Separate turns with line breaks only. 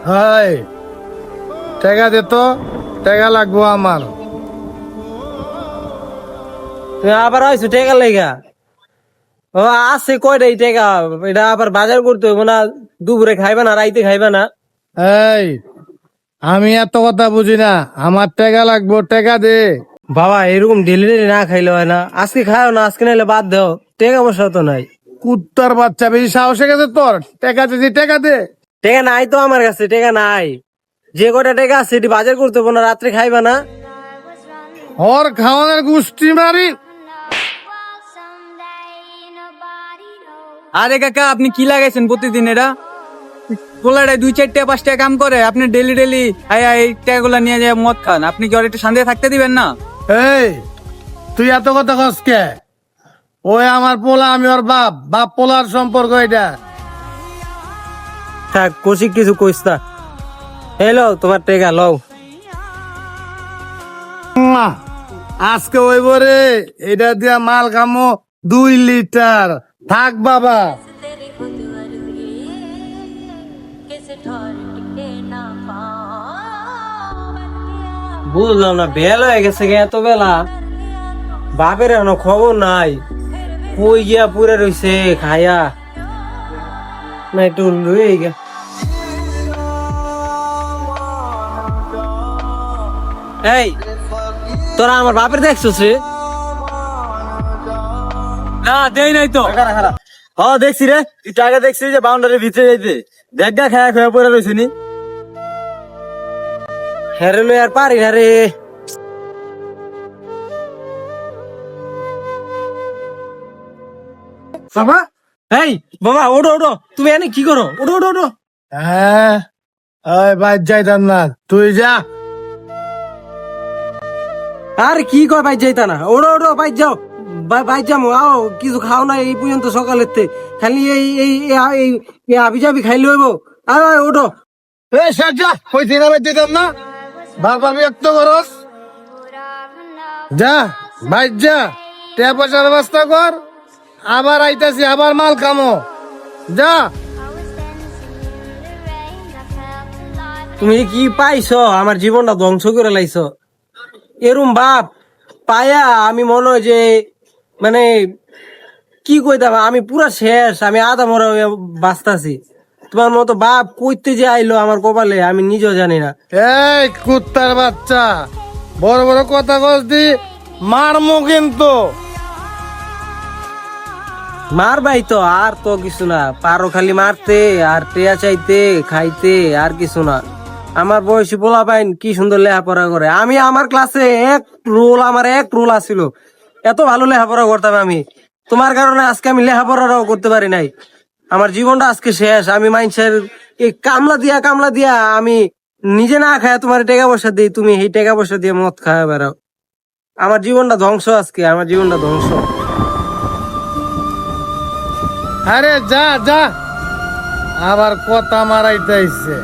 High টাকা দে তো, টাকা লাগবো আমার।
তুমি আবার আইছো টেকা লেগা? ও আছে কয়টা এই টেকা? এটা আবার বাজার করতে হইব না? দুপুরে খাইবা না, রাইতে খাইবা না?
এই আমি এত কথা বুঝি না, আমার টাকা লাগবো, টাকা দে।
বাবা এরকম ডেলি ডেলি না খাইলে হয় না। আজকে খাও না, আজকে নাইলে বাদ দাও। টেকা পয়সা তো নাই।
কুত্তার বাচ্চা বেশি সাহসে গেছে তোর। টাকা দে, টাকা দে।
টেকা নাই তো আমার কাছে, টেকা নাই। যে কয়টা টেকা আছে এটি বাজার করতে হইব না, রাত্রে খাইবা না?
ওর খাওয়ানোর গুষ্টি মারি।
আরে কাকা, আপনি কি লাগাইছেন প্রতিদিন? এটা পোলাটায় 2-4-5 কাম করে, আপনি ডেলি ডেলি এই টাকাগুলা নিয়ে যায় মদ খান। আপনি কি ওর একটু শান্তিতে থাকতে দিবেন না?
এই তুই এত কথা কস কে? ওই আমার পোলা, আমি ওর বাপ। বাপ পোলার সম্পর্ক এটা।
থাক, কৌশিক কিছু কইস না। হ্যালো, তোমার টেকা লও।
আজকে ওই বরে এটা দিয়া মাল খামো 2 লিটার। থাক বাবা।
বুঝলাম না, বেলা হয়ে গেছে গে, এত বেলা বাপের এখনো খবর নাই। কই গিয়া পুরে রইছে খায়া না, একটু লুয়ে গে। এই তোরা আমার বাপের দেখছিস রে?
না দেই নাই তো।
হ্যাঁ দেখছি রে, একটু আগে দেখছি যে বাউন্ডারির ভিতরে যাইতে দেখা খায়া খায়া পড়ে রয়েছে নি। হেরে লই আর পারি না রে। বাবা, এই বাবা, ওঠো ওঠো, তুমি এনে কি করো? ওঠো ওঠো ওঠো।
হ্যাঁ ওই বাইর যাইতাম না, তুই যা।
আর কি কয় বাইর যাইতা না? ওঠো ওঠো, বাইর যাও, বাইর যাবো। আও কিছু খাও না এই পর্যন্ত সকালের তে, খালি এই এই এই এই আবি যাবি খাইলে হইব। আর ওঠো।
এই সর যা, কই দিন বাইর যাইতাম না, বারবার বিরক্ত করস। যা বাইর যা, টাকা পয়সার ব্যবস্থা কর। আবার আইতাছি, আবার মাল খামো। যা।
তুমি কি পাইছো? আমার জীবনটা ধ্বংস করে লাইছো। এরম বাপ পায়া আমি মনে হয় যে মানে কি কইতাম, আমি পুরা শেষ। আমি আধা মরা হইয়া বাঁচতাছি। তোমার মতো বাপ কইতে যে আইলো আমার কপালে আমি নিজেও জানি না।
এই কুত্তার বাচ্চা, বড় বড় কথা কস দি, মারমু কিন্তু।
মার ভাই তো আর তো কিছু না, পারো খালি মারতে আর টেয়া চাইতে খাইতে, আর কিছু না। আমার বয়সী পোলা পাইন কি সুন্দর লেখাপড়া করে। আমি আমার ক্লাসে আমার এক রোল আছিল, এত ভালো লেখাপড়া করতাম আমি। তোমার কারণে আজকে আমি লেখাপড়াটাও করতে পারি নাই। আমার জীবনটা আজকে শেষ। আমি মানুষের এই কামলা দিয়া আমি নিজে না খায় তোমার টাকা পয়সা দিই, তুমি এই টাকা পয়সা দিয়ে মদ খায় বেড়াও। আমার জীবনটা ধ্বংস আজকে, আমার জীবনটা ধ্বংস।
আরে যা যা, আবার কথা মারাইতে আইছে।